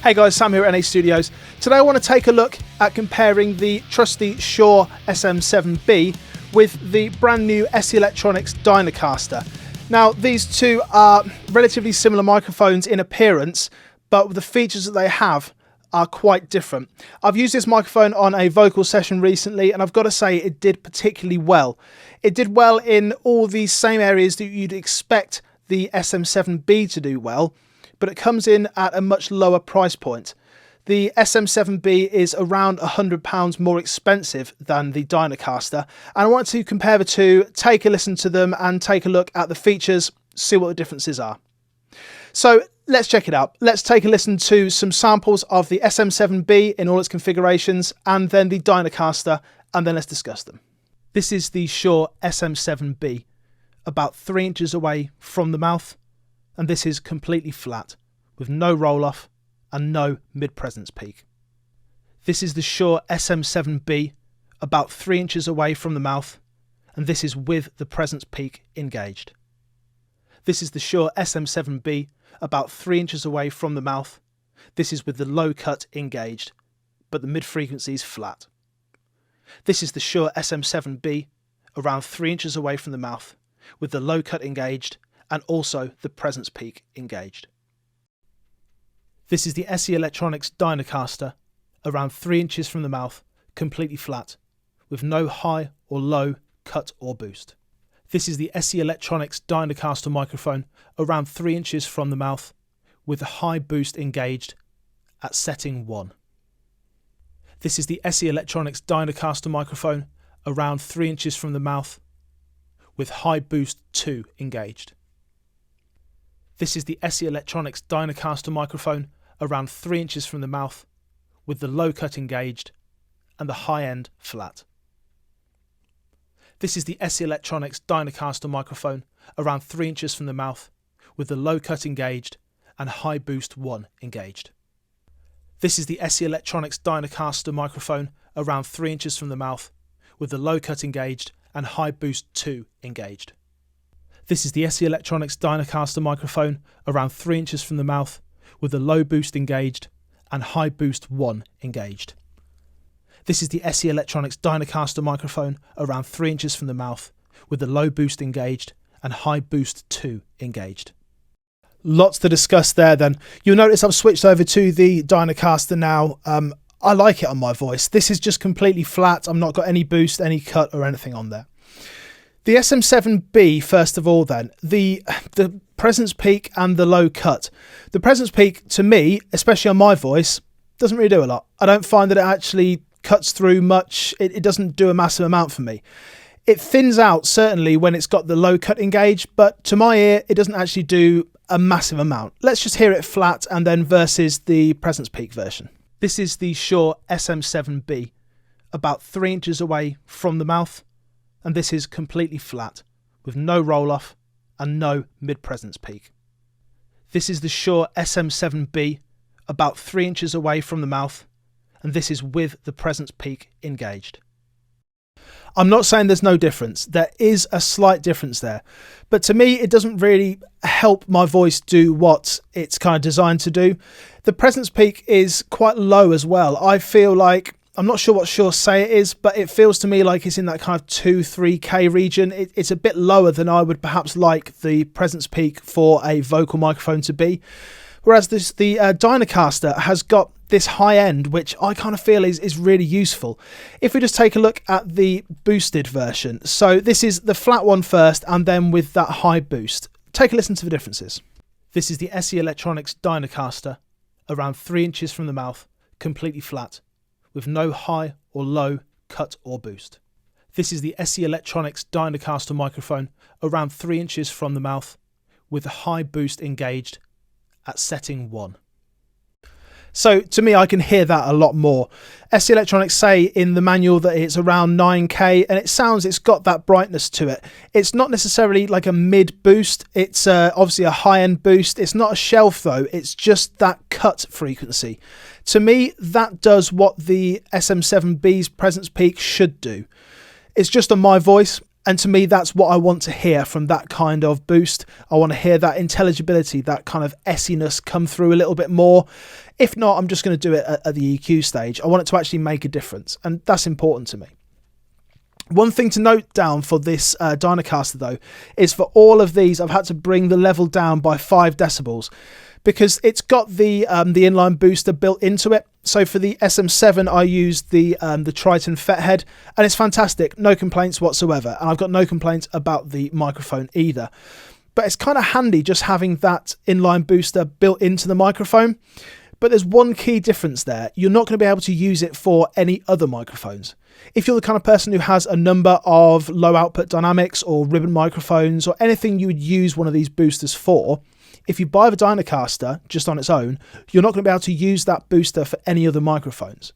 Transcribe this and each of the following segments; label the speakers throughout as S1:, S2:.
S1: Hey guys, Sam here at NA Studios. Today I want to take a look at comparing the trusty Shure SM7B with the brand new SE Electronics DynaCaster. Now these two are relatively similar microphones in appearance, but the features that they have are quite different. I've used this microphone on a vocal session recently and I've got to say it did particularly well. It did well in all the same areas that you'd expect the SM7B to do well, but it comes in at a much lower price point. The SM7B is around £100 more expensive than the DynaCaster, and I want to compare the two, take a listen to them and take a look at the features, see what the differences are. So let's check it out. Let's take a listen to some samples of the SM7B in all its configurations and then the DynaCaster, and then let's discuss them. This is the Shure SM7B, about 3 inches away from the mouth, and this is completely flat with no roll off and no mid presence peak. This is the Shure SM7B, about 3 inches away from the mouth, and this is with the presence peak engaged. This is the Shure SM7B, about 3 inches away from the mouth. This is with the low cut engaged, but the mid frequency is flat. This is the Shure SM7B, around 3 inches away from the mouth, with the low cut engaged and also the presence peak engaged. This is the SE Electronics DynaCaster, around 3 inches from the mouth, completely flat, with no high or low cut or boost. This is the SE Electronics DynaCaster microphone, around 3 inches from the mouth, with a high boost engaged at setting 1. This is the SE Electronics DynaCaster microphone, around 3 inches from the mouth, with high boost 2 engaged. This is the SE Electronics DynaCaster microphone, around 3 inches from the mouth, with the low cut engaged and the high end flat. This is the SE Electronics DynaCaster microphone, around 3 inches from the mouth, with the low cut engaged and high boost 1 engaged. This is the SE Electronics DynaCaster microphone, around 3 inches from the mouth, with the low cut engaged and high boost 2 engaged. This is the SE Electronics DynaCaster microphone, around 3 inches from the mouth, with the low boost engaged and high boost 1 engaged. This is the SE Electronics DynaCaster microphone, around 3 inches from the mouth, with the low boost engaged and high boost 2 engaged. Lots to discuss there then. You'll notice I've switched over to the DynaCaster now. I like it on my voice. This is just completely flat. I've not got any boost, any cut or anything on there. The SM7B, first of all then, the presence peak and the low cut. The presence peak, to me, especially on my voice, doesn't really do a lot. I don't find that it actually cuts through much. It doesn't do a massive amount for me. It thins out, certainly, when it's got the low cut engaged, but to my ear, it doesn't actually do a massive amount. Let's just hear it flat and then versus the presence peak version. This is the Shure SM7B, about 3 inches away from the mouth, and this is completely flat, with no roll-off and no mid-presence peak. This is the Shure SM7B, about 3 inches away from the mouth, and this is with the presence peak engaged. I'm not saying there's no difference. There is a slight difference there, but to me it doesn't really help my voice do what it's kind of designed to do. The presence peak is quite low as well. I feel like, I'm not sure what Shure say it is, but it feels to me like it's in that kind of 2-3K region. It's a bit lower than I would perhaps like the presence peak for a vocal microphone to be. Whereas the DynaCaster has got this high end, which I kind of feel is really useful. If we just take a look at the boosted version. So this is the flat one first and then with that high boost. Take a listen to the differences. This is the SE Electronics DynaCaster, around 3 inches from the mouth, completely flat, with no high or low cut or boost. This is the SE Electronics DynaCaster microphone, around 3 inches from the mouth, with a high boost engaged at setting 1. So to me, I can hear that a lot more. SE Electronics say in the manual that it's around 9K, and it's got that brightness to it. It's not necessarily like a mid boost. It's obviously a high end boost. It's not a shelf though. It's just that cut frequency. To me, that does what the SM7B's presence peak should do. It's just on my voice. And to me, that's what I want to hear from that kind of boost. I want to hear that intelligibility, that kind of essiness come through a little bit more. If not, I'm just going to do it at the EQ stage. I want it to actually make a difference, and that's important to me. One thing to note down for this DynaCaster though, is for all of these, I've had to bring the level down by 5 decibels because it's got the inline booster built into it. So for the SM7, I used the Triton FET head, and it's fantastic. No complaints whatsoever. And I've got no complaints about the microphone either. But it's kind of handy just having that inline booster built into the microphone. But there's one key difference there. You're not going to be able to use it for any other microphones. If you're the kind of person who has a number of low output dynamics or ribbon microphones or anything you would use one of these boosters for, if you buy the DynaCaster just on its own, you're not going to be able to use that booster for any other microphones.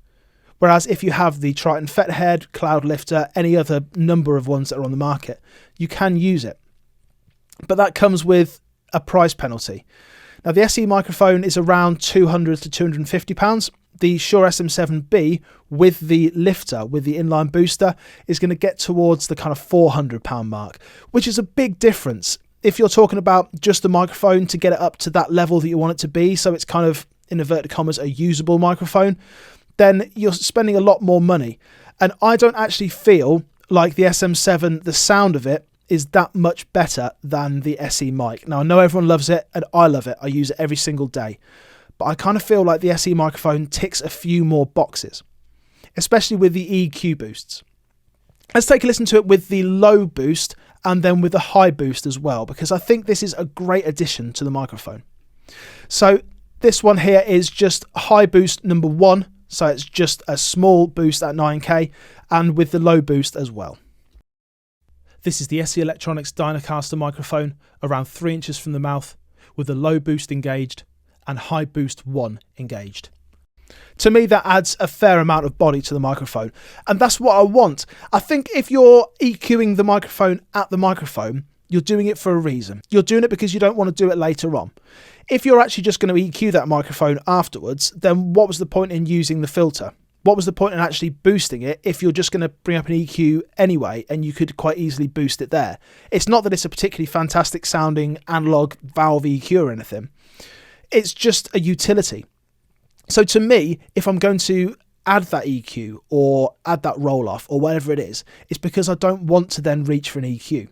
S1: Whereas if you have the Triton FET head, Cloud Lifter, any other number of ones that are on the market, you can use it. But that comes with a price penalty. Now the SE microphone is around £200 to £250. The Shure SM7B with the lifter, with the inline booster, is going to get towards the kind of £400 mark, which is a big difference. If you're talking about just the microphone to get it up to that level that you want it to be, so it's kind of, in inverted commas, a usable microphone, then you're spending a lot more money. And I don't actually feel like the SM7, the sound of it, is that much better than the SE mic. Now, I know everyone loves it, and I love it. I use it every single day. But I kind of feel like the SE microphone ticks a few more boxes, especially with the EQ boosts. Let's take a listen to it with the low boost and then with the high boost as well, because I think this is a great addition to the microphone. So this one here is just high boost number 1. So it's just a small boost at 9K and with the low boost as well. This is the SE Electronics DynaCaster microphone around 3 inches from the mouth with the low boost engaged and high boost 1 engaged. To me, that adds a fair amount of body to the microphone, and that's what I want. I think if you're EQing the microphone at the microphone, you're doing it for a reason. You're doing it because you don't want to do it later on. If you're actually just going to EQ that microphone afterwards, then what was the point in using the filter? What was the point in actually boosting it if you're just going to bring up an EQ anyway and you could quite easily boost it there? It's not that it's a particularly fantastic sounding analog valve EQ or anything. It's just a utility. So to me, if I'm going to add that EQ or add that roll off or whatever it is, it's because I don't want to then reach for an EQ.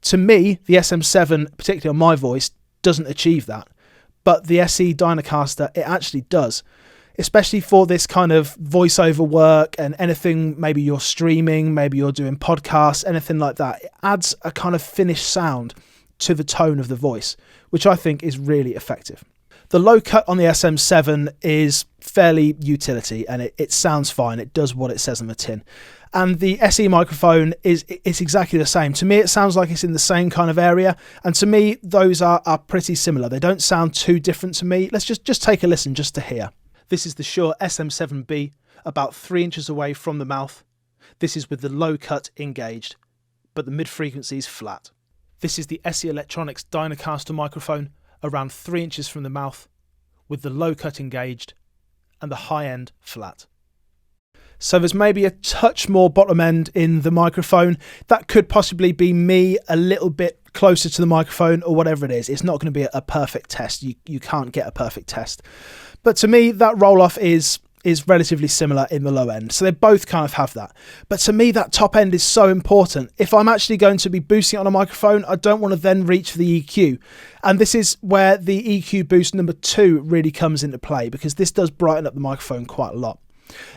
S1: To me, the SM7, particularly on my voice, doesn't achieve that. But the SE DynaCaster, it actually does. Especially for this kind of voiceover work and anything, maybe you're streaming, maybe you're doing podcasts, anything like that. It adds a kind of finished sound to the tone of the voice, which I think is really effective. The low cut on the SM7 is fairly utility and it sounds fine. It does what it says on the tin. And the SE microphone it's exactly the same. To me, it sounds like it's in the same kind of area. And to me, those are pretty similar. They don't sound too different to me. Let's just take a listen just to hear. This is the Shure SM7B, about 3 inches away from the mouth. This is with the low cut engaged, but the mid frequency is flat. This is the SE Electronics DynaCaster microphone, around 3 inches from the mouth, with the low cut engaged and the high end flat. So there's maybe a touch more bottom end in the microphone. That could possibly be me a little bit closer to the microphone or whatever it is. It's not going to be a perfect test. You can't get a perfect test. But to me, that roll off is relatively similar in the low end. So they both kind of have that. But to me, that top end is so important. If I'm actually going to be boosting it on a microphone, I don't want to then reach for the EQ. And this is where the EQ boost number 2 really comes into play, because this does brighten up the microphone quite a lot.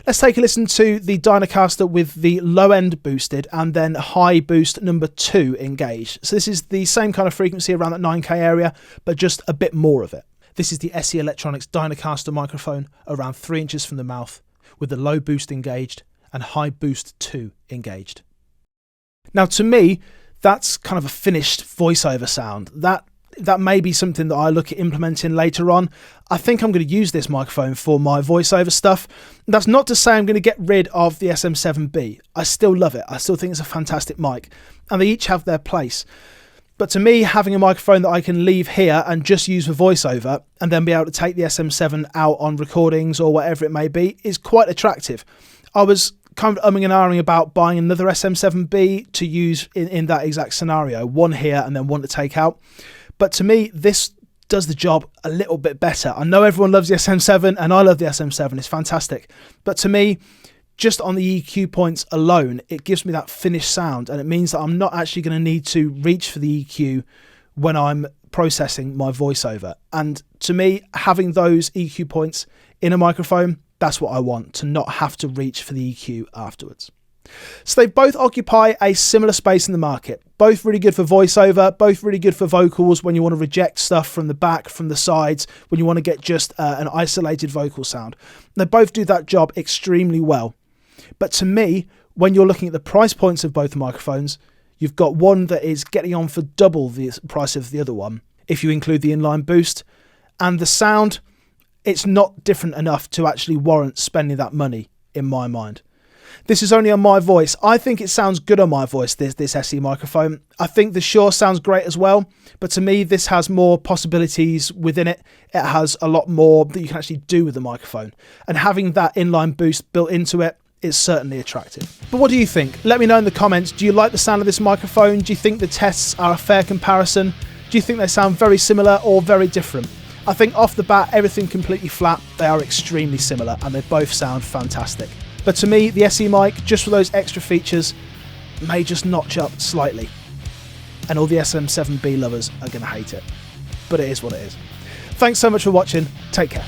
S1: Let's take a listen to the DynaCaster with the low end boosted and then high boost number 2 engaged. So this is the same kind of frequency around that 9K area, but just a bit more of it. This is the SE Electronics DynaCaster microphone, around 3 inches from the mouth, with the low boost engaged and high boost 2 engaged. Now to me, that's kind of a finished voiceover sound. That may be something that I look at implementing later on. I think I'm going to use this microphone for my voiceover stuff. That's not to say I'm going to get rid of the SM7B. I still love it. I still think it's a fantastic mic, and they each have their place. But to me, having a microphone that I can leave here and just use for voiceover and then be able to take the SM7 out on recordings or whatever it may be is quite attractive. I was kind of umming and ahhing about buying another SM7B to use in that exact scenario. One here and then one to take out. But to me, this does the job a little bit better. I know everyone loves the SM7 and I love the SM7. It's fantastic. But to me, just on the EQ points alone, it gives me that finished sound, and it means that I'm not actually going to need to reach for the EQ when I'm processing my voiceover. And to me, having those EQ points in a microphone, that's what I want, to not have to reach for the EQ afterwards. So they both occupy a similar space in the market. Both really good for voiceover, both really good for vocals when you want to reject stuff from the back, from the sides, when you want to get just an isolated vocal sound. They both do that job extremely well. But to me, when you're looking at the price points of both microphones, you've got one that is getting on for double the price of the other one, if you include the inline boost. And the sound, it's not different enough to actually warrant spending that money, in my mind. This is only on my voice. I think it sounds good on my voice, this SE microphone. I think the Shure sounds great as well, but to me, this has more possibilities within it. It has a lot more that you can actually do with the microphone. And having that inline boost built into it is certainly attractive. But what do you think? Let me know in the comments. Do you like the sound of this microphone? Do you think the tests are a fair comparison? Do you think they sound very similar or very different? I think off the bat, everything completely flat. They are extremely similar and they both sound fantastic. But to me, the SE mic, just for those extra features, may just notch up slightly. And all the SM7B lovers are going to hate it. But it is what it is. Thanks so much for watching. Take care.